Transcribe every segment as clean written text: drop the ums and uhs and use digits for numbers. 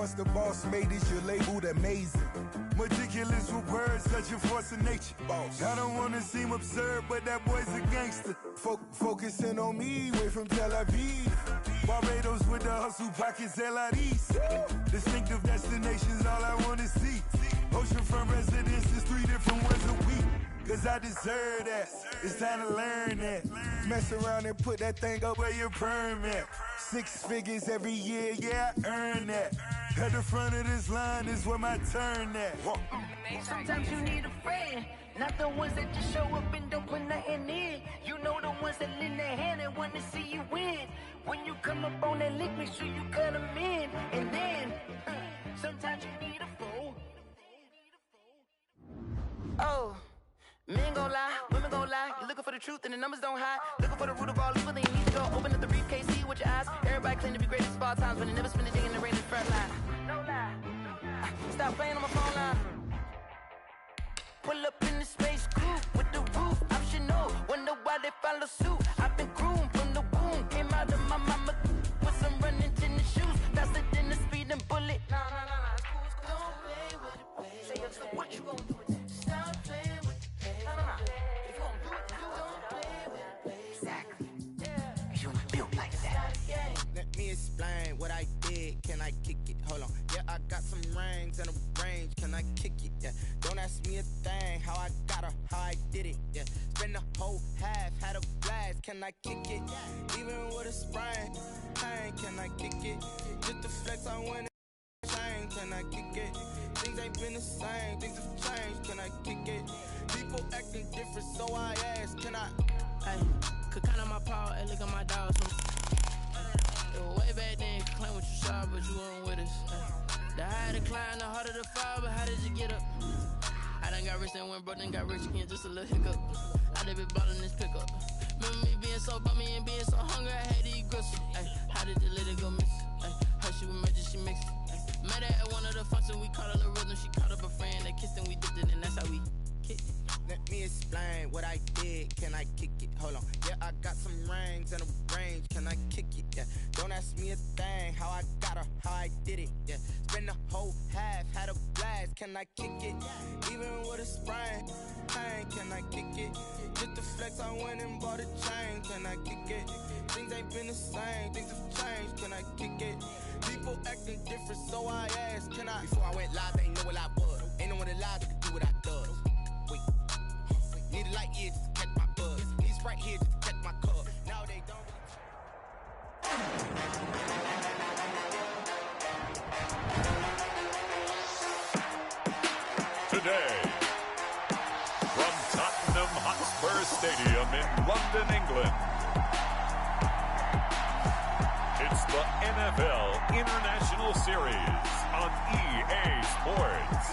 once the boss made it, you're labeled amazing. Meticulous with words, such a force of nature. Boss. I don't wanna seem absurd, but that boy's a gangster. Focusing on me, way from Tel Aviv. Barbados with the hustle pockets, LIDs. Distinctive destinations, all I wanna see. Oceanfront residences, 3 different ones a week. Cause I deserve that, it's time to learn that. Mess around and put that thing up where your perm at. 6 figures every year, yeah, I earn that. At the front of this line is where my turn at. Sometimes you need a friend, not the ones that just show up and don't put nothing in. You know the ones that lend their hand and want to see you win. When you come up on that lick, make sure you cut them in. And then, sometimes you need a fool. Oh. Men gon' lie, women gon' lie. You're looking for the truth and the numbers don't hide. Looking for the root of all evil, then you need to go open up the briefcase, see with your eyes. Everybody claim to be greatest of all times, but they never spend a day in the rain in the front line. No lie. Stop playing on my phone line. Pull up in the space coupe with the roof optional. Wonder why they follow suit. I've been groomed from the womb. Came out of my mama with some running tennis shoes. Faster than the speeding bullet. No, it's cool, it's cool. Don't play with it, baby. So what you gon' do with it? Stop playing with it. If you gon' do it, don't play with it, baby. Exactly. Yeah. You built like that. Let me explain what I did. Can I kick it? Hold on. Yeah, I got some rings and a range. Can I kick it? Yeah. Don't ask me a thing. How I got her, how I did it. Yeah. Spend the whole half, had a blast. Can I kick it? Even with a sprain. Pain, can I kick it? Just the flex I went. Can I kick it? Things ain't been the same, things have changed. Can I kick it? People acting different, so I ask, can I? Hey, could count on my power, and look at my dogs. Way back then, you could claim what you saw, but you weren't with us. The higher the climb, the harder the fall, but how did you get up? I done got rich, then went broke, then got rich again, just a little hiccup. I done been ballin' this pickup. Remember me being so bummy and being so hungry, I had to eat gristle. Ay, how did the lady go miss? Ay, how she was magic, she mixed it. Met her at one of the functions, we caught her the rhythm. She caught up a friend, they kissed and we dipped it, and that's how we kicked it. Let me explain what I did. Can I kick it? Hold on. Yeah, I got some rings and a range. Can I kick it? Yeah. Don't ask me a thing. How I got her, how I did it. Yeah. Spend the whole half, had a blast. Can I kick it? Even with a sprain. Pain, can I kick it? Just the flex, I went and bought a chain. Can I kick it? Things ain't been the same, things have changed. Can I kick it? People acting different, so I asked, can I? Before I went live, they ain't know what I was. Ain't no one alive that could do what I does. Wait, need a light year just to catch my buzz. Need Sprite here just to catch my cup. Now they don't. Today, from Tottenham Hotspur Stadium in London, England, it's the NFL International Series on EA Sports.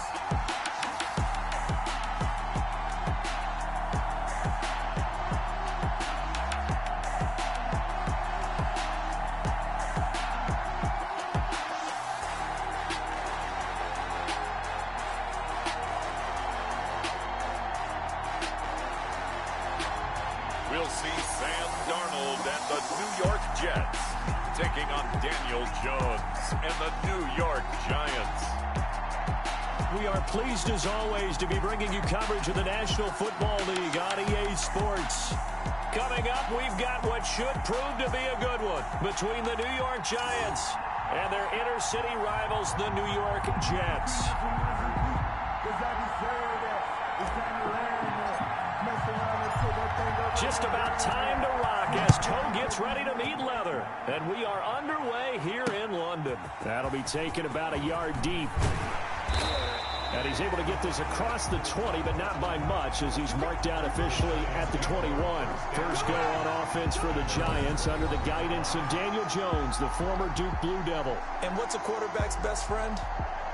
We'll see Sam Darnold and the New York Jets taking on Daniel Jones and the New York Giants. We are pleased, as always, to be bringing you coverage of the National Football League on EA Sports. Coming up, we've got what should prove to be a good one between the New York Giants and their inner-city rivals, the New York Jets. Just about time to rock as Toe gets ready to meet leather. And we are underway here in London. That'll be taken about a yard deep. And he's able to get this across the 20, but not by much, as he's marked down officially at the 21. First go on offense for the Giants under the guidance of Daniel Jones, the former Duke Blue Devil. And what's a quarterback's best friend?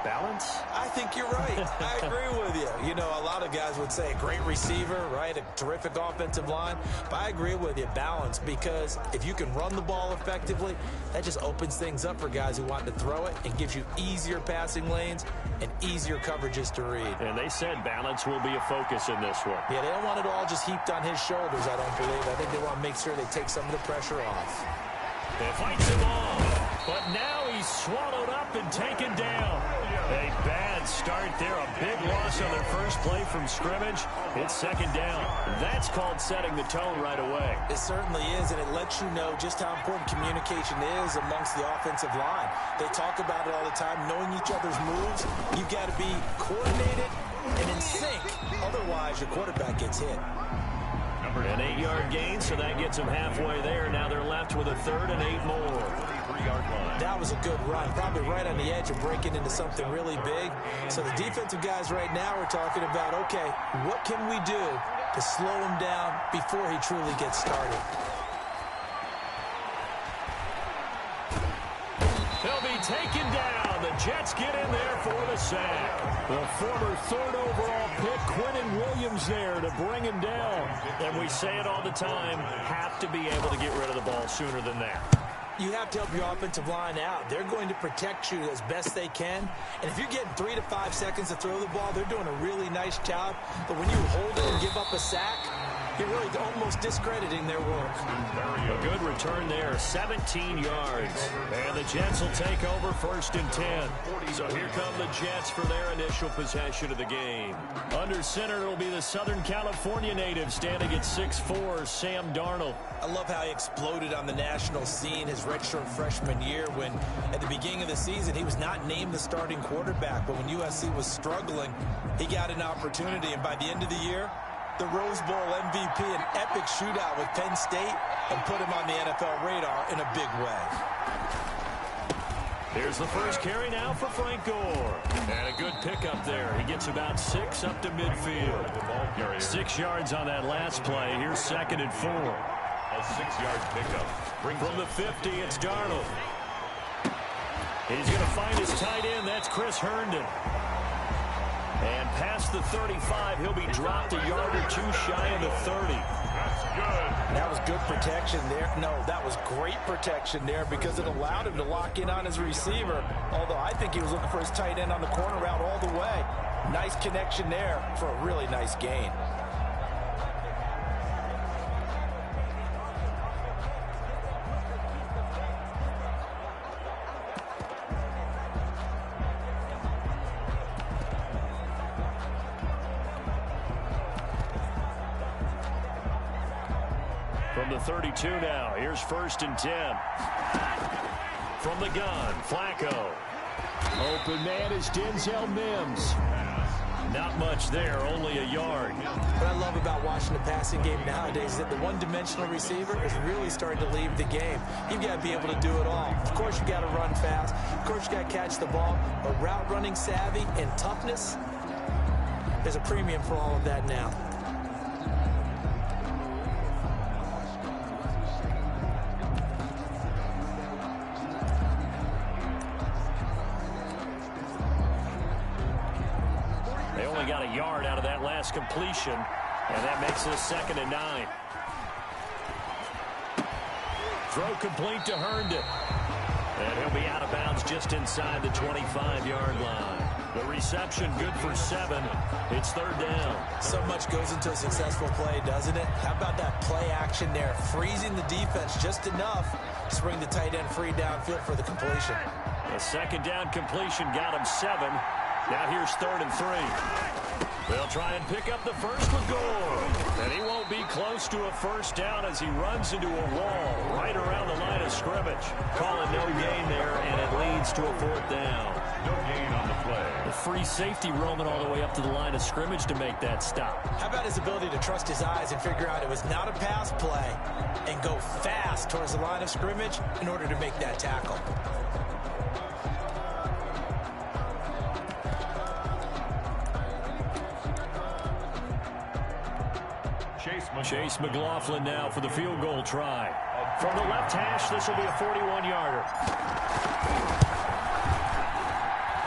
Balance? I think you're right. I agree with you. You know, a lot of guys would say a great receiver, right? A terrific offensive line. But I agree with you, balance, because if you can run the ball effectively, that just opens things up for guys who want to throw it and gives you easier passing lanes and easier coverages to read. And they said balance will be a focus in this one. Yeah, they don't want it all just heaped on his shoulders, I don't believe. I think they want to make sure they take some of the pressure off. They fights him off, but now he's swallowed up and taken down. A bad start there. A big loss on their first play from scrimmage. It's second down. That's called setting the tone right away. It certainly is, and it lets you know just how important communication is amongst the offensive line. They talk about it all the time, knowing each other's moves. You've got to be coordinated and in sync. Otherwise, your quarterback gets hit. An 8-yard gain, so that gets them halfway there. Now they're left with a 3rd and 8 more. 3-yard line. That was a good run, probably right on the edge of breaking into something really big. So the defensive guys right now are talking about, okay, what can we do to slow him down before he truly gets started? He'll be taken down. The Jets get in there for the sack. The former 3rd overall pick, Quentin Williams, there to bring him down. And we say it all the time, have to be able to get rid of the ball sooner than that. You have to help your offensive line out. They're going to protect you as best they can. And if you're getting 3 to 5 seconds to throw the ball, they're doing a really nice job. But when you hold it and give up a sack, you're really almost discrediting their work. A good return there, 17 yards. And the Jets will take over 1st and 10. So here come the Jets for their initial possession of the game. Under center, it'll be the Southern California native standing at 6'4", Sam Darnold. I love how he exploded on the national scene his redshirt freshman year when, at the beginning of the season, he was not named the starting quarterback. But when USC was struggling, he got an opportunity. And by the end of the year, the Rose Bowl MVP, an epic shootout with Penn State, and put him on the NFL radar in a big way. Here's the first carry now for Frank Gore. And a good pickup there. He gets about 6 up to midfield. 6 yards on that last play. Here's 2nd and 4. A 6-yard pickup. From the 50, it's Darnold. He's going to find his tight end. That's Chris Herndon. And past the 35, he'll be dropped a yard or 2 shy of the 30. That's good. That was good protection there. No, that was great protection there because it allowed him to lock in on his receiver. Although I think he was looking for his tight end on the corner route all the way. Nice connection there for a really nice gain. From the 32 now, here's 1st and 10. From the gun, Flacco. Open man is Denzel Mims. Not much there, only a yard. What I love about watching the passing game nowadays is that the one-dimensional receiver is really starting to leave the game. You've got to be able to do it all. Of course, you've got to run fast. Of course, you've got to catch the ball. But route running savvy and toughness, there's a premium for all of that now. Got a yard out of that last completion, and that makes it 2nd and 9. Throw complete to Herndon, and he'll be out of bounds just inside the 25-yard line. The reception good for 7. It's 3rd down. So much goes into a successful play, doesn't it? How about that play action there, freezing the defense just enough to bring the tight end free downfield for the completion. A 2nd down completion got him 7. Now here's 3rd and 3. They'll try and pick up the first with Gore. And he won't be close to a 1st down as he runs into a wall right around the line of scrimmage. Calling no gain there, and it leads to a 4th down. No gain on the play. The free safety roaming all the way up to the line of scrimmage to make that stop. How about his ability to trust his eyes and figure out it was not a pass play and go fast towards the line of scrimmage in order to make that tackle? Chase McLaughlin now for the field goal try. From the left hash, this will be a 41-yarder.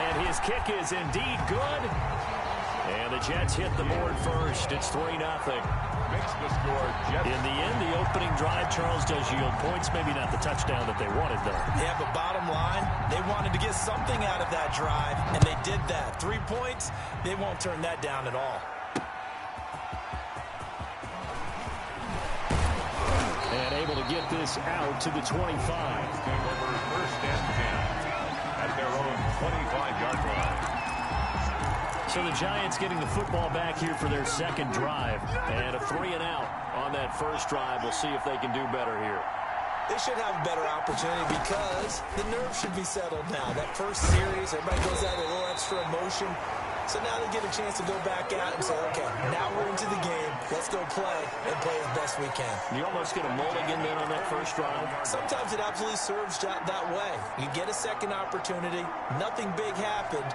And his kick is indeed good. And the Jets hit the board first. It's 3-0. Makes the score Jets. In the end, the opening drive, Charles, does yield points. Maybe not the touchdown that they wanted, though. Yeah, but bottom line, they wanted to get something out of that drive, and they did that. 3 points, they won't turn that down at all. And able to get this out to the 25. Take over 1st and 10. So the Giants getting the football back here for their second drive. And a 3-and-out on that first drive. We'll see if they can do better here. They should have a better opportunity because the nerves should be settled now. That first series, everybody goes out with a little extra emotion. So now they get a chance to go back out and say, okay, now we're into the game. Let's go play and play as best we can. You almost get a mulligan then on that first drive. Sometimes it absolutely serves that way. You get a second opportunity. Nothing big happened.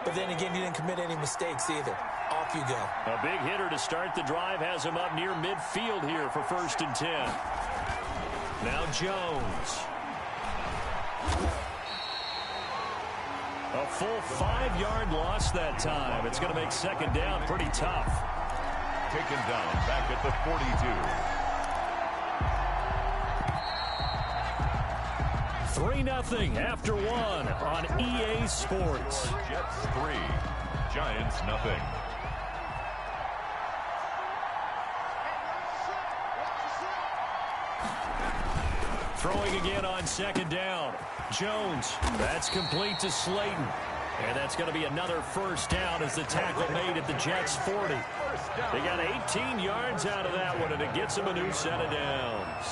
But then again, you didn't commit any mistakes either. Off you go. A big hitter to start the drive has him up near midfield here for 1st and 10. Now Jones. A full 5-yard loss that time. It's going to make second down pretty tough. Taken down back at the 42. 3-0 after 1 on EA Sports. Jets 3, Giants nothing. Throwing again on second down. Jones, that's complete to Slayton. And that's going to be another first down as the tackle made at the Jets 40. They got 18 yards out of that one, and it gets them a new set of downs.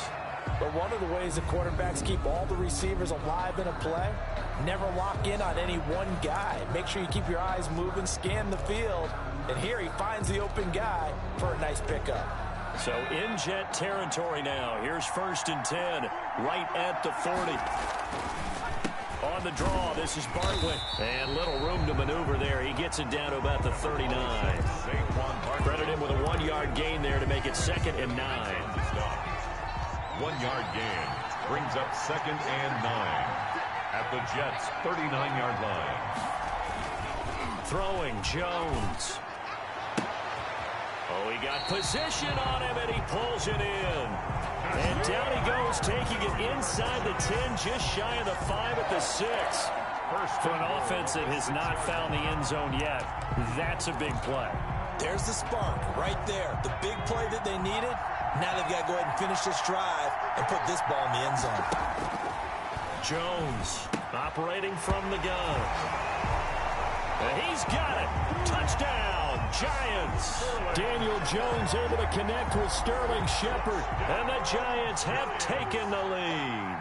But one of the ways the quarterbacks keep all the receivers alive in a play, never lock in on any one guy. Make sure you keep your eyes moving, scan the field. And here he finds the open guy for a nice pickup. So in Jet territory now. Here's 1st and 10, right at the 40. On the draw, this is Barkley. And little room to maneuver there. He gets it down to about the 39. Credit him with a 1-yard gain there to make it 2nd and 9. 1-yard gain brings up 2nd and 9 at the Jets' 39-yard line. Throwing Jones. Oh, he got position on him, and he pulls it in. And down he goes, taking it inside the 10, just shy of the 5 at the 6. For an offense that has not found the end zone yet, that's a big play. There's the spark right there. The big play that they needed. Now they've got to go ahead and finish this drive and put this ball in the end zone. Jones operating from the gun. And he's got it. Touchdown, Giants. Daniel Jones able to connect with Sterling Shepard. And the Giants have taken the lead.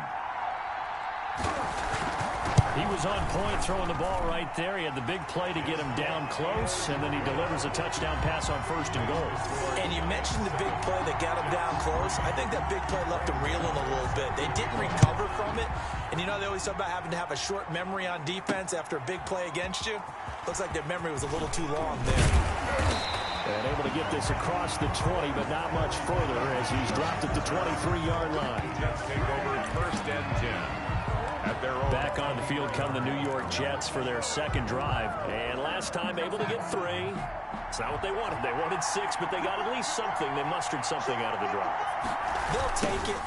He was on point throwing the ball right there. He had the big play to get him down close, and then he delivers a touchdown pass on 1st and goal. And you mentioned the big play that got him down close. I think that big play left him reeling a little bit. They didn't recover from it. And you know, they always talk about having to have a short memory on defense after a big play against you. Looks like their memory was a little too long there. And able to get this across the 20, but not much further as he's dropped at the 23-yard line. Jets take over 1st and 10. Back on the field come the New York Jets for their second drive. And last time able to get 3. It's not what they wanted. They wanted 6, but they got at least something. They mustered something out of the drive. They'll take it.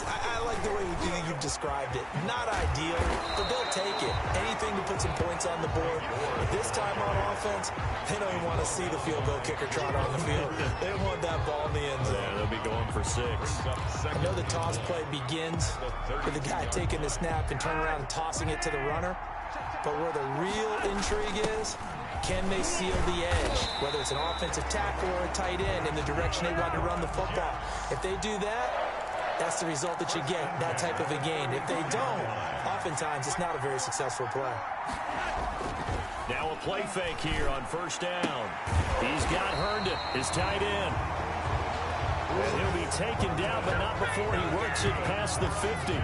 I like the way you described it. Not ideal, but they'll take it. Anything to put some points on the board. But this time on offense, they don't even want to see the field goal kicker trot on the field. They want that ball in the end zone. Yeah, they'll be going for 6. I know the toss play begins with the guy taking the snap and turning around and tossing it to the runner. But where the real intrigue is, can they seal the edge, whether it's an offensive tackle or a tight end in the direction they want to run the football? If they do that, that's the result that you get, that type of a gain. If they don't, oftentimes it's not a very successful play. Now a play fake here on 1st down. He's got Herndon, his tight end. And he'll be taken down, but not before he works it past the 50.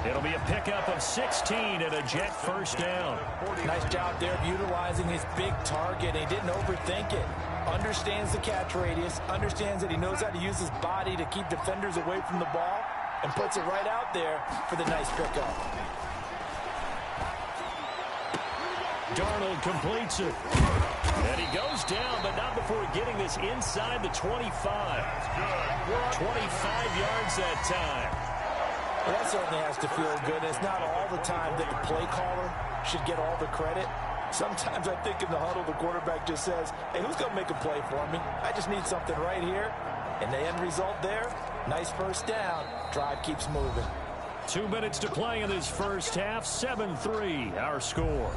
It'll be a pickup of 16 and a Jet 1st down. Nice job there of utilizing his big target. He didn't overthink it. Understands the catch radius. Understands that he knows how to use his body to keep defenders away from the ball. And puts it right out there for the nice pickup. Darnold completes it. And he goes down, but not before getting this inside the 25. 25 yards that time. Well, that certainly has to feel good. It's not all the time that the play caller should get all the credit. Sometimes I think in the huddle, the quarterback just says, hey, who's going to make a play for me? I just need something right here. And the end result there, nice 1st down. Drive keeps moving. 2 minutes to play in this first half. 7-3, our score.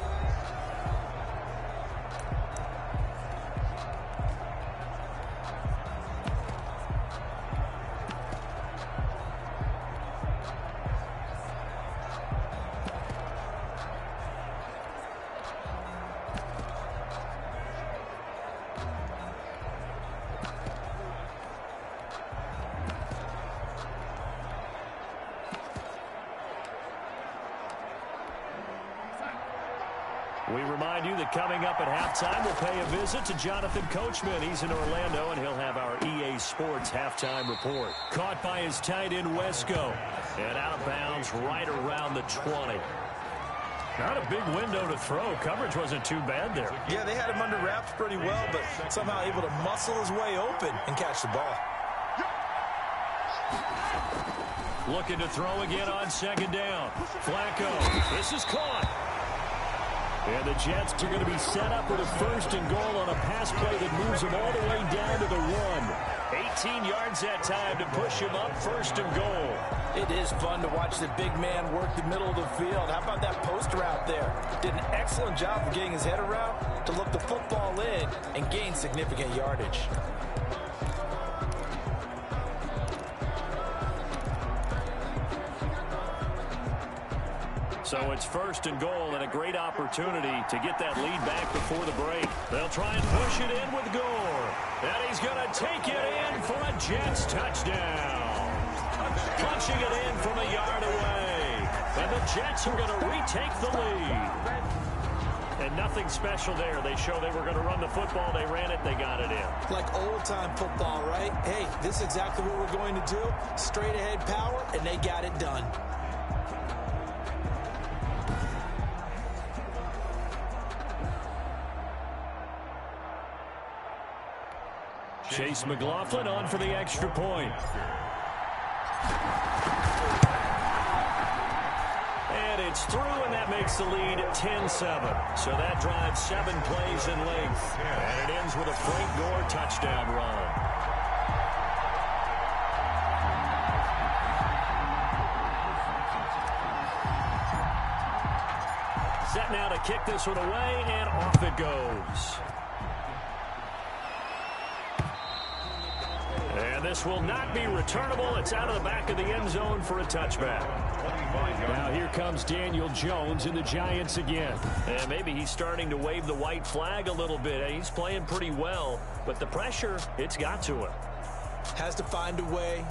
We remind you that coming up at halftime, we'll pay a visit to Jonathan Coachman. He's in Orlando, and he'll have our EA Sports halftime report. Caught by his tight end, Wesco. And out of bounds right around the 20. Not a big window to throw. Coverage wasn't too bad there. Yeah, they had him under wraps pretty well, but somehow able to muscle his way open and catch the ball. Looking to throw again on second down. Flacco. This is caught. And the Jets are going to be set up with a first and goal on a pass play that moves them all the way down to the 1. 18 yards that time to push him up first and goal. It is fun to watch the big man work the middle of the field. How about that post route there? Did an excellent job of getting his head around to look the football in and gain significant yardage. So it's first and goal and a great opportunity to get that lead back before the break. They'll try and push it in with Gore. And he's going to take it in for a Jets touchdown. Punching it in from a yard away. And the Jets are going to retake the lead. And nothing special there. They show they were going to run the football. They ran it. They got it in. Like old-time football, right? Hey, this is exactly what we're going to do. Straight ahead power, and they got it done. Chase McLaughlin on for the extra point. And it's through, and that makes the lead 10-7. So that drives 7 plays in length. And it ends with a Frank Gore touchdown run. Set now to kick this one away, and off it goes. And this will not be returnable. It's out of the back of the end zone for a touchback. Now here comes Daniel Jones in the Giants again. And maybe he's starting to wave the white flag a little bit. He's playing pretty well, but the pressure, it's got to him. Has to find a way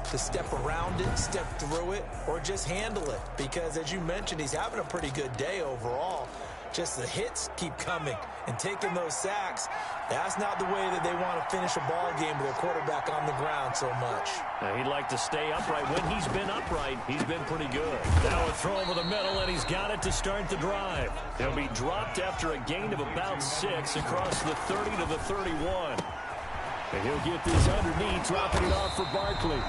to step around it, step through it, or just handle it. Because as you mentioned, he's having a pretty good day overall. Just the hits keep coming and taking those sacks. That's not the way that they want to finish a ball game with their quarterback on the ground so much. Now he'd like to stay upright. When he's been upright, he's been pretty good. Now a throw over the middle, and he's got it to start the drive. He'll be dropped after a gain of about 6 across the 30 to the 31. And he'll get this underneath, dropping it off for Barkley.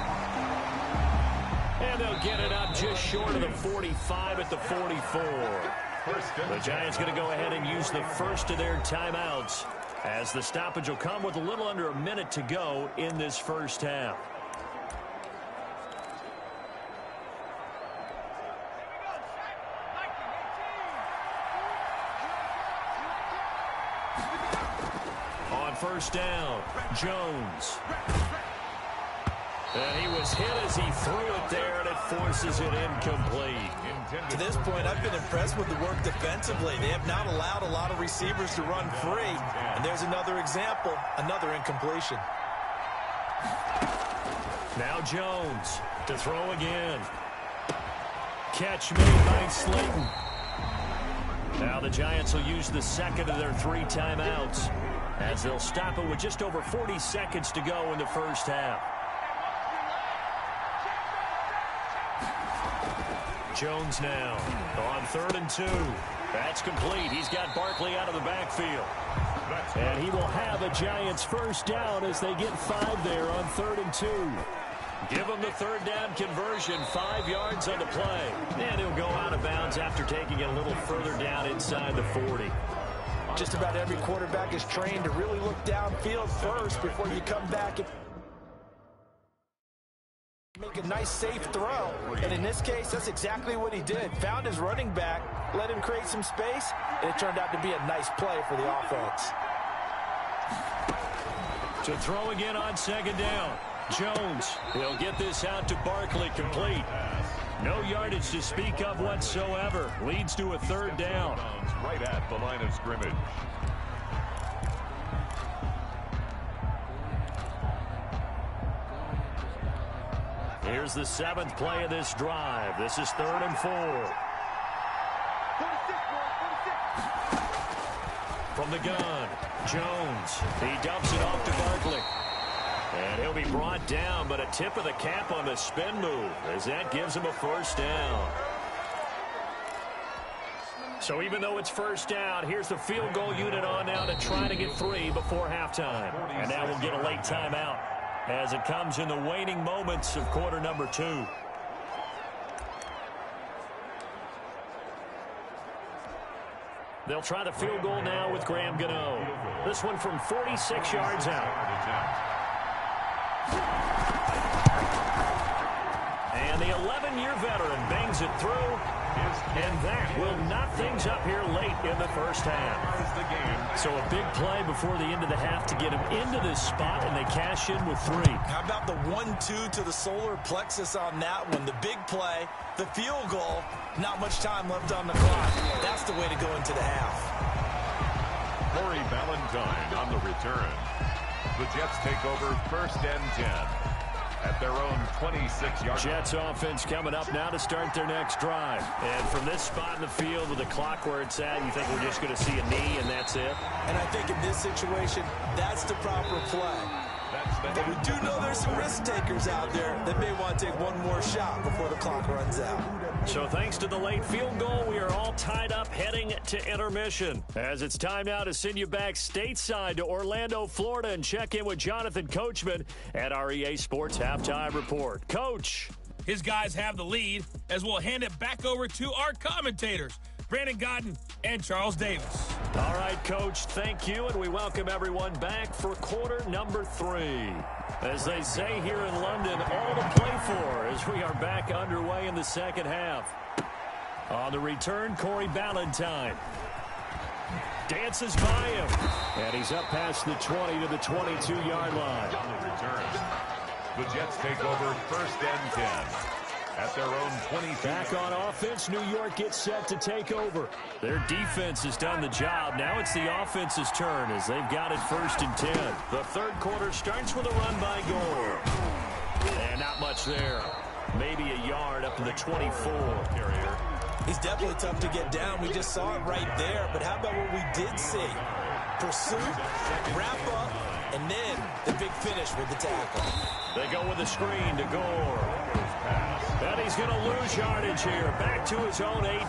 And they'll get it up just short of the 45 at the 44. The Giants going to go ahead and use the first of their timeouts, as the stoppage will come with a little under a minute to go in this first half. On first down, Jones. And he was hit as he threw it there, and it forces it incomplete. To this point, I've been impressed with the work defensively. They have not allowed a lot of receivers to run free. And there's another example, another incompletion. Now Jones to throw again. Catch made by Slayton. Now the Giants will use the second of their 3 timeouts, as they'll stop it with just over 40 seconds to go in the first half. Jones now on 3rd and 2. That's complete. He's got Barkley out of the backfield. And he will have a Giants first down as they get 5 there on 3rd and 2. Give him the 3rd down conversion, 5 yards on the play. And he'll go out of bounds after taking it a little further down inside the 40. Just about every quarterback is trained to really look downfield first before you come back and make a nice, safe throw. And in this case, that's exactly what he did. Found his running back, let him create some space, and it turned out to be a nice play for the offense. To throw again on 2nd down. Jones, he'll get this out to Barkley, complete. No yardage to speak of whatsoever. Leads to a 3rd down. Right at the line of scrimmage. Here's the 7th play of this drive. This is 3rd and 4. from the gun. Jones, he dumps it off to Barkley. And he'll be brought down, but a tip of the cap on the spin move as that gives him a first down. So even though it's first down, here's the field goal unit on now to try to get 3 before halftime. And now we'll get a late timeout as it comes in the waning moments of quarter number 2. They'll try the field goal now with Graham Gano. This one from 46 yards out. And the 11-year veteran bangs it through. And that will knock things up here late in the first half. So a big play before the end of the half to get him into this spot, and they cash in with 3. How about the 1-2 to the solar plexus on that one? The big play, the field goal, not much time left on the clock. That's the way to go into the half. Corey Valentine on the return. The Jets take over first and 10. At their own 26-yard. Jets offense coming up now to start their next drive. And from this spot in the field with the clock where it's at, you think we're just going to see a knee and that's it? And I think in this situation, that's the proper play. But we do know there's some risk takers out there that may want to take one more shot before the clock runs out. So thanks to the late field goal, we are all tied up heading to intermission. As it's time now to send you back stateside to Orlando, Florida, and check in with Jonathan Coachman at our EA Sports Halftime Report. Coach. His guys have the lead as we'll hand it back over to our commentators, Brandon Godden and Charles Davis. All right, Coach, thank you, and we welcome everyone back for quarter number 3. As they say here in London, all to play for as we are back underway in the second half. On the return, Corey Ballantyne dances by him, and he's up past the 20 to the 22-yard line. On the return, the Jets take over first and 10. At their own 20. Back on offense, New York gets set to take over. Their defense has done the job. Now it's the offense's turn as they've got it first and 10. The third quarter starts with a run by Gore. And not much there. Maybe a yard up to the 24. Carrier. He's definitely tough to get down. We just saw it right there. But how about what we did see? Pursuit, wrap up, and then the big finish with the tackle. They go with a screen to Gore. And he's going to lose yardage here. Back to his own 18.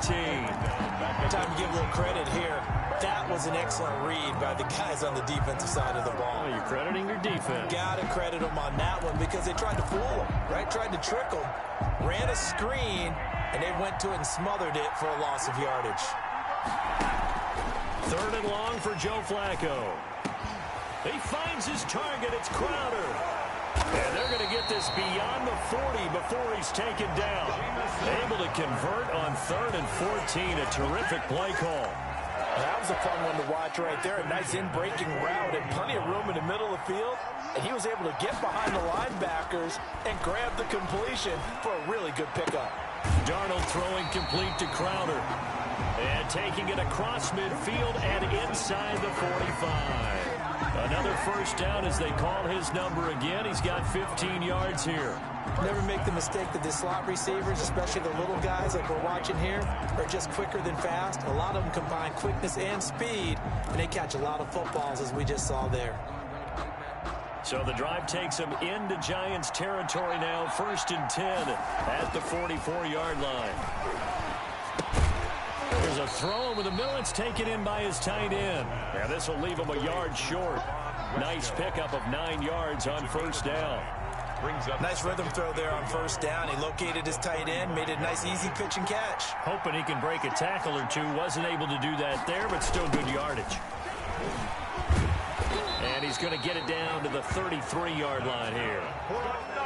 Time to give a little credit here. That was an excellent read by the guys on the defensive side of the ball. Oh, you're crediting your defense. Got to credit them on that one because they tried to fool him, right? Tried to trick him. Ran a screen, and they went to it and smothered it for a loss of yardage. Third and long for Joe Flacco. He finds his target. It's Crowder. And they're going to get this beyond the 40 before he's taken down. Able to convert on 3rd and 14. A terrific play call. That was a fun one to watch right there. A nice in-breaking route and plenty of room in the middle of the field. And he was able to get behind the linebackers and grab the completion for a really good pickup. Darnold throwing complete to Crowder. And taking it across midfield and inside the 45. Another first down as they call his number again. He's got 15 yards here. Never make the mistake that the slot receivers, especially the little guys like we're watching here, are just quicker than fast. A lot of them combine quickness and speed, and they catch a lot of footballs as we just saw there. So the drive takes them into Giants territory now. 1st and 10 at the 44-yard line. There's a throw over the middle. It's taken in by his tight end. Now this will leave him a yard short. Nice pickup of 9 yards on first down. Nice rhythm throw there on first down. He located his tight end, made it a nice easy pitch and catch. Hoping he can break a tackle or two. Wasn't able to do that there, but still good yardage. And he's going to get it down to the 33-yard line here.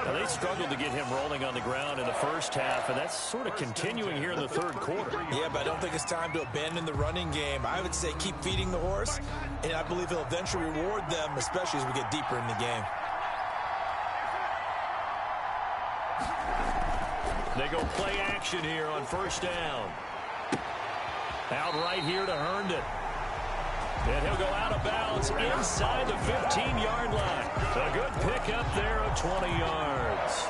Now, they struggled to get him rolling on the ground in the first half, and that's sort of continuing here in the third quarter. Yeah, but I don't think it's time to abandon the running game. I would say keep feeding the horse, and I believe he'll eventually reward them, especially as we get deeper in the game. They go play action here on first down. Out right here to Herndon. And he'll go out of bounds inside the 15-yard line. A good pickup there of 20 yards.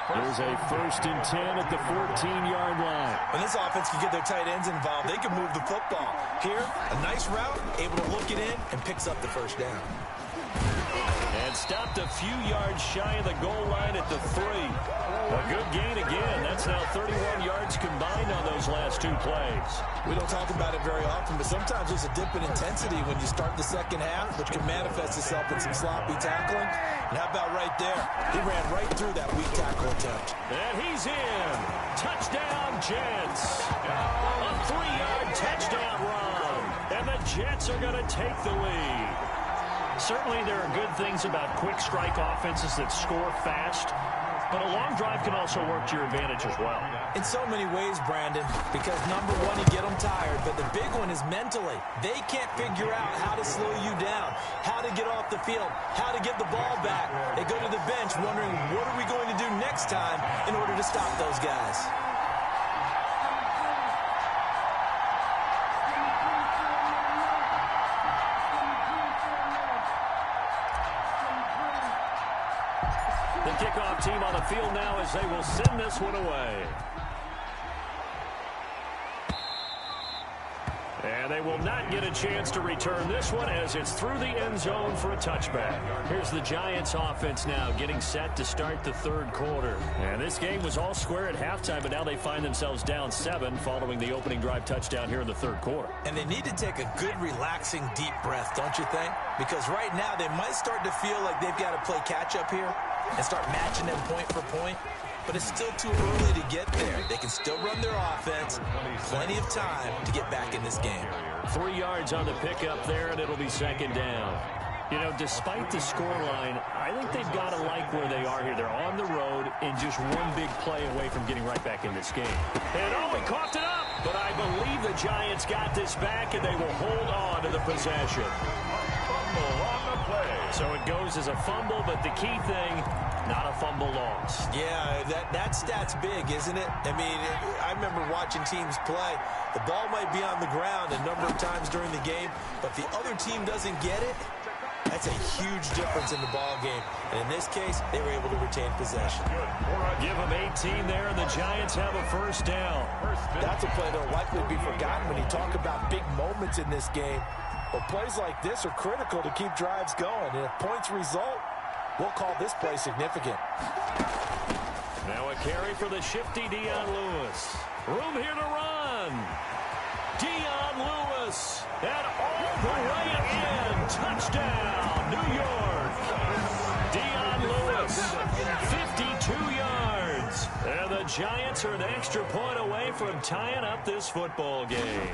Here's a 1st and 10 at the 14-yard line. When this offense can get their tight ends involved, they can move the football. Here, a nice route, able to look it in, and picks up the first down. And stopped a few yards shy of the goal line at the 3. A good gain again. That's now 31 yards combined on those last 2 plays. We don't talk about it very often, but sometimes there's a dip in intensity when you start the second half, which can manifest itself in some sloppy tackling. And how about right there? He ran right through that weak tackle attempt. And he's in. Touchdown, Jets. A 3-yard touchdown run. And the Jets are going to take the lead. Certainly there are good things about quick strike offenses that score fast, but a long drive can also work to your advantage as well. In so many ways, Brandon, because number one, you get them tired, but the big one is mentally. They can't figure out how to slow you down, how to get off the field, how to get the ball back. They go to the bench wondering, what are we going to do next time in order to stop those guys? The kickoff team on the field now as they will send this one away. And they will not get a chance to return this one as it's through the end zone for a touchback. Here's the Giants offense now getting set to start the 3rd quarter. And this game was all square at halftime, but now they find themselves down 7 following the opening drive touchdown here in the 3rd quarter. And they need to take a good, relaxing, deep breath, don't you think? Because right now they might start to feel like they've got to play catch-up here and start matching them point for point. But it's still too early to get there. They can still run their offense. Plenty of time to get back in this game. 3 yards on the pickup there, and it'll be 2nd down. You know, despite the scoreline, I think they've got to like where they are here. They're on the road and just one big play away from getting right back in this game. And oh, he coughed it up. But I believe the Giants got this back, and they will hold on to the possession. Fumble on the play. So it goes as a fumble, but the key thing, not a fumble loss. Yeah, that stat's big, isn't it? I mean, I remember watching teams play. The ball might be on the ground a number of times during the game, but if the other team doesn't get it, that's a huge difference in the ball game. And in this case, they were able to retain possession. Give them 18 there, and the Giants have a 1st down. That's a play that will likely be forgotten when you talk about big moments in this game. But plays like this are critical to keep drives going. And if points result, we'll call this play significant. Now a carry for the shifty Dion Lewis. Room here to run. Dion Lewis. And all the way in. Touchdown, New York. Dion Lewis, 52 yards. And the Giants are an extra point away from tying up this football game.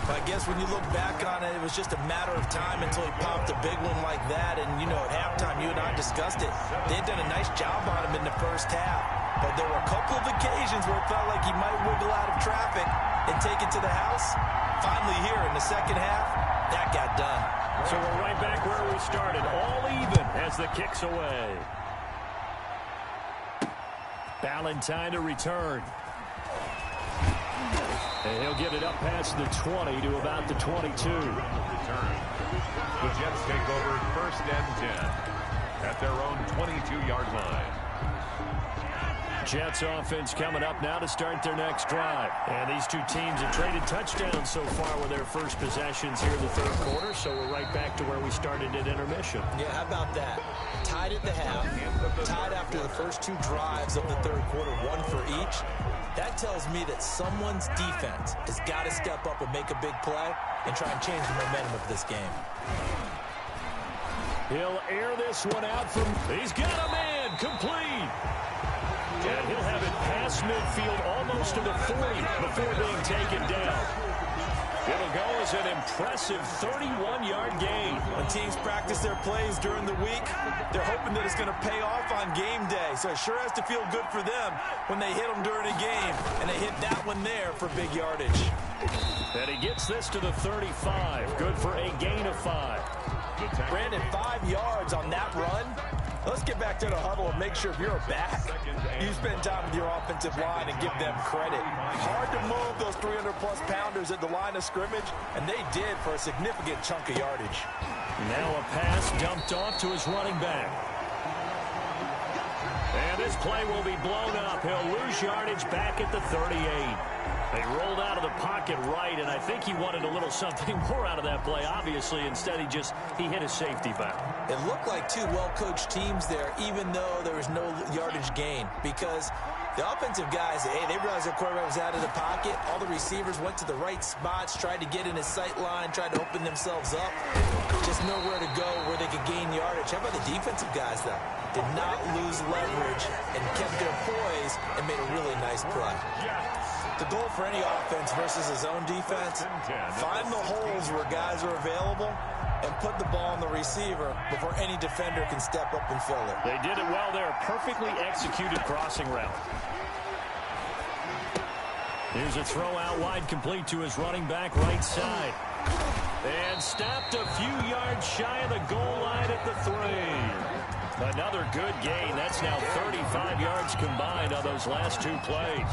I guess when you look back on it, it was just a matter of time until he popped a big one like that. And, you know, at halftime, you and I discussed it. They had done a nice job on him in the first half. But there were a couple of occasions where it felt like he might wiggle out of traffic and take it to the house. Finally here in the second half, that got done. So we're right back where we started, all even as the kick's away. Ballantyne to return. And he'll get it up past the 20 to about the 22. The Jets take over 1st and 10 at their own 22-yard line. Jets offense coming up now to start their next drive. And these two teams have traded touchdowns so far with their first possessions here in the 3rd quarter, so we're right back to where we started at intermission. Yeah, how about that? Tied at the half, tied after the first 2 drives of the 3rd quarter, 1 for each. That tells me that someone's defense has got to step up and make a big play and try and change the momentum of this game. He'll air this one out from... He's got a man complete. And he'll have it past midfield almost to the 40 before being taken down. It'll go as an impressive 31-yard gain. When teams practice their plays during the week, they're hoping that it's going to pay off on game day. So it sure has to feel good for them when they hit them during a game. And they hit that one there for big yardage. And he gets this to the 35. Good for a gain of 5. Brandon, 5 yards on that run. Let's get back to the huddle and make sure if you're a back, you spend time with your offensive line and give them credit. Hard to move those 300-plus pounders at the line of scrimmage, and they did for a significant chunk of yardage. Now a pass dumped off to his running back. And this play will be blown up. He'll lose yardage back at the 38. They rolled out of the pocket right, and I think he wanted a little something more out of that play, obviously. Instead, he hit a safety valve. It looked like two well-coached teams there, even though there was no yardage gain, because the offensive guys, they realized the quarterback was out of the pocket. All the receivers went to the right spots, tried to get in his sight line, tried to open themselves up. Just nowhere to go where they could gain yardage. How about the defensive guys, though? Did not lose leverage and kept their poise and made a really nice play. The goal for any offense versus his own defense, find the holes where guys are available and put the ball on the receiver before any defender can step up and fill it. They did it well there. Perfectly executed crossing route. Here's a throw out wide, complete to his running back right side. And stopped a few yards shy of the goal line at the 3. Another good gain. That's now 35 yards combined on those last two plays.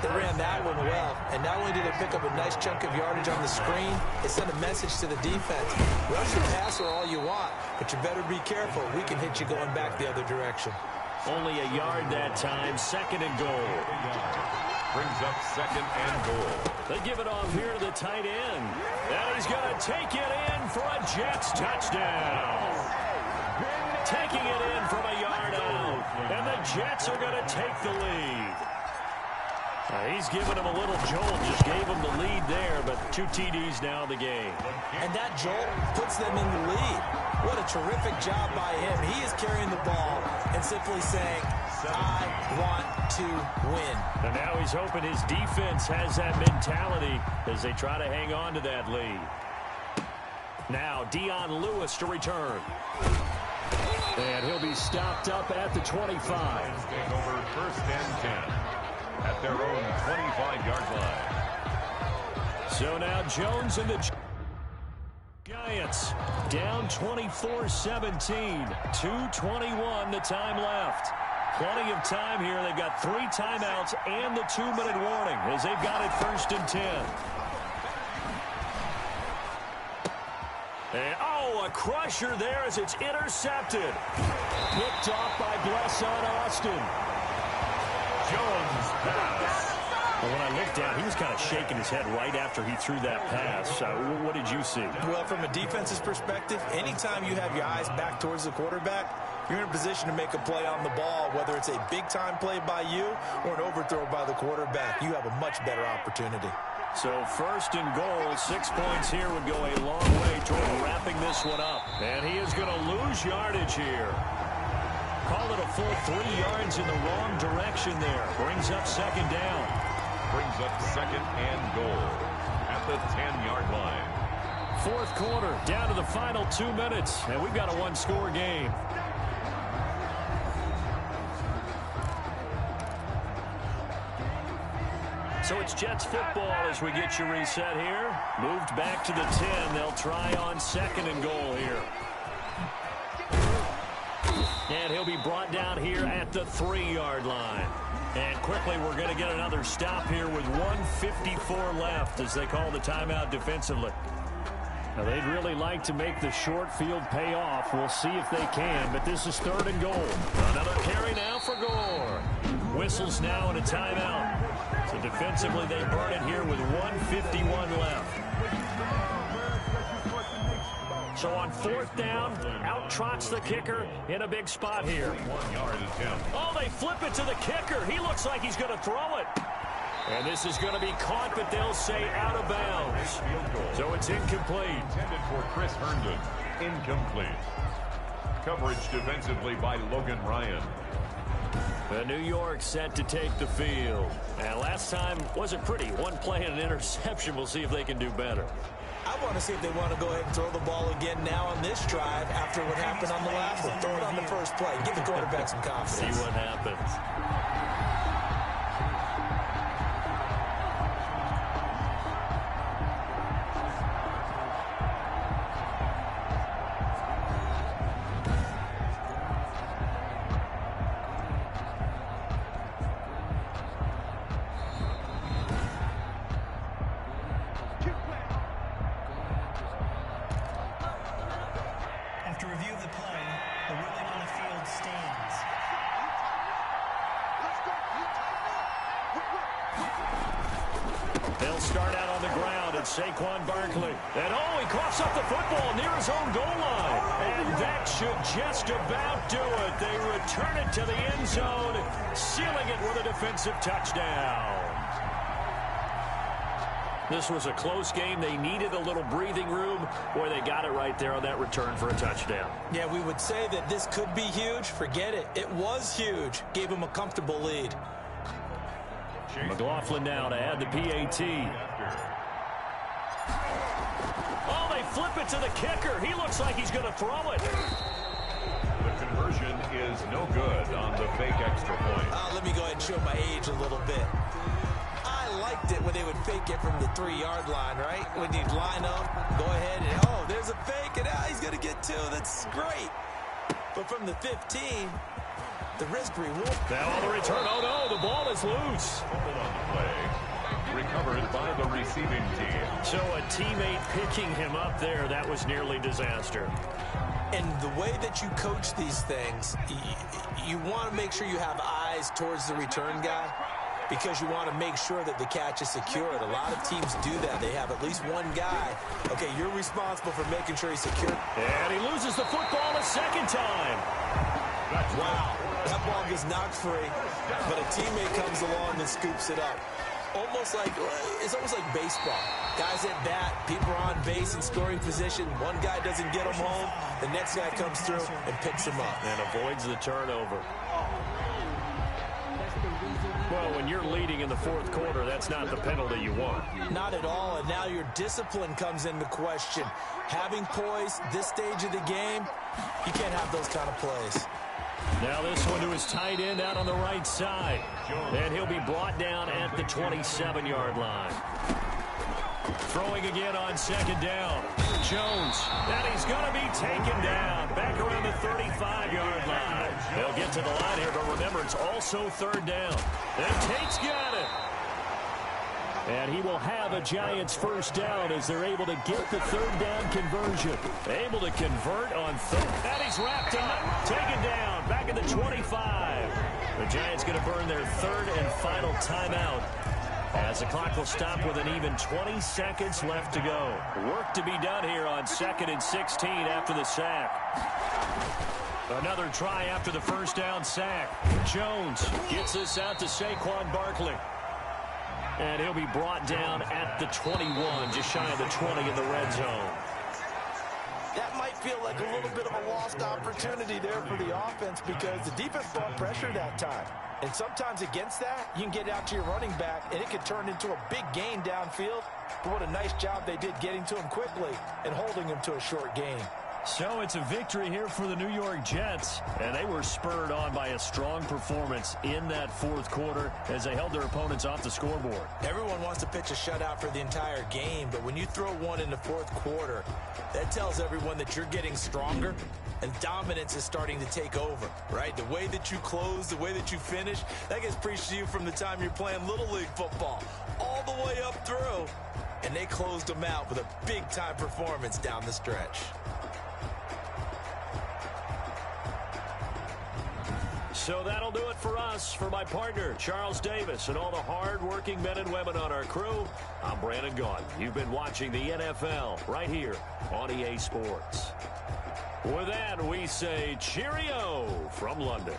They ran that one well, and not only did they pick up a nice chunk of yardage on the screen, it sent a message to the defense. Rush the passer all you want, but you better be careful. We can hit you going back the other direction. Only a yard that time, second and goal. Brings up second and goal. They give it off here to the tight end. And he's going to take it in for a Jets touchdown. Taking it in from a yard out. And the Jets are going to take the lead. He's giving him a little jolt. Just gave him the lead there, but 2 TDs now in the game. And that jolt puts them in the lead. What a terrific job by him. He is carrying the ball and simply saying, I want to win. And now he's hoping his defense has that mentality as they try to hang on to that lead. Now Dion Lewis to return. And he'll be stopped up at the 25. Take over first and 10 at their own 25-yard line. So now Jones and the Giants down 24-17. 2:21 the time left. Plenty of time here. They've got 3 timeouts and the 2-minute warning as they've got it first and 10. And, a crusher there as it's intercepted. Picked off by Blesson Austin. Jones pass. Well, when I looked down, he was kind of shaking his head right after he threw that pass. What did you see? Well, from a defense's perspective, anytime you have your eyes back towards the quarterback, you're in a position to make a play on the ball, whether it's a big-time play by you or an overthrow by the quarterback. You have a much better opportunity. So first and goal, 6 points here would go a long way toward wrapping this one up. And he is going to lose yardage here. Call it a full 3 yards in the wrong direction there. Brings up second down. Brings up second and goal at the 10-yard line. Fourth quarter, down to the final 2 minutes, and we've got a one-score game. So it's Jets football as we get you reset here. Moved back to the 10. They'll try on second and goal here. And he'll be brought down here at the 3-yard line. And quickly, we're going to get another stop here with 1:54 left as they call the timeout defensively. Now, they'd really like to make the short field pay off. We'll see if they can, but this is third and goal. Another carry now for Gore. Whistles now and a timeout. So defensively, they burn it here with 1:51 left. So on fourth down, out trots the kicker in a big spot here. 1-yard attempt. Oh, they flip it to the kicker. He looks like he's going to throw it. And this is going to be caught, but they'll say out of bounds. So it's incomplete. Intended for Chris Herndon. Incomplete. Coverage defensively by Logan Ryan. The New York set to take the field. And last time wasn't pretty. One play and an interception. We'll see if they can do better. I want to see if they want to go ahead and throw the ball again now on this drive after what happened on the last one. Throw it on the first play. Give the quarterback some confidence. See what happens. He'll start out on the ground at Saquon Barkley. And he coughs up the football near his own goal line. And that should just about do it. They return it to the end zone, sealing it with a defensive touchdown. This was a close game. They needed a little breathing room. Boy, they got it right there on that return for a touchdown. Yeah, we would say that this could be huge. Forget it. It was huge. Gave him a comfortable lead. McLaughlin now to add the PAT. Oh, they flip it to the kicker. He looks like he's going to throw it. The conversion is no good on the fake extra point. Let me go ahead and show my age a little bit. I liked it when they would fake it from the 3-yard line, right? When you'd line up, go ahead and, there's a fake, and he's going to get 2. That's great. But from the 15, the risk reward. Now on the return, the ball is loose. Fumble on the play, recovered by the receiving team. So a teammate picking him up there, that was nearly disaster. And the way that you coach these things, you want to make sure you have eyes towards the return guy, because you want to make sure that the catch is secured. A lot of teams do that. They have at least one guy. Okay, you're responsible for making sure he's secured. And he loses the football a second time. Wow, that ball gets knocked free, but a teammate comes along and scoops it up. It's almost like baseball. Guys at bat, people are on base in scoring position. One guy doesn't get him home. The next guy comes through and picks him up. And avoids the turnover. Well, when you're leading in the fourth quarter, that's not the penalty you want. Not at all, and now your discipline comes into question. Having poise this stage of the game, you can't have those kind of plays. Now this one to his tight end out on the right side. And he'll be brought down at the 27-yard line. Throwing again on second down. Jones. And he's going to be taken down. Back around the 35-yard line. They'll get to the line here, but remember, it's also third down. And Tate's got it. And he will have a Giants first down as they're able to get the third down conversion. Able to convert on third. And he's wrapped up. Taken down. Back at the 25. The Giants going to burn their third and final timeout, as the clock will stop with an even 20 seconds left to go. Work to be done here on 2nd and 16 after the sack. Another try after the first down sack. Jones gets this out to Saquon Barkley. And he'll be brought down at the 21, just shy of the 20 in the red zone. That might feel like a little bit of a lost opportunity there for the offense, because the defense brought pressure that time. And sometimes against that, you can get out to your running back, and it could turn into a big gain downfield. But what a nice job they did getting to him quickly and holding him to a short gain. So it's a victory here for the New York Jets, and they were spurred on by a strong performance in that fourth quarter as they held their opponents off the scoreboard. Everyone wants to pitch a shutout for the entire game, but when you throw one in the fourth quarter, that tells everyone that you're getting stronger and dominance is starting to take over, right? The way that you close, the way that you finish, that gets preached to you from the time you're playing Little League football all the way up through, and they closed them out with a big-time performance down the stretch. So that'll do it for us. For my partner, Charles Davis, and all the hard-working men and women on our crew, I'm Brandon Gaudin. You've been watching the NFL right here on EA Sports. With that, we say cheerio from London.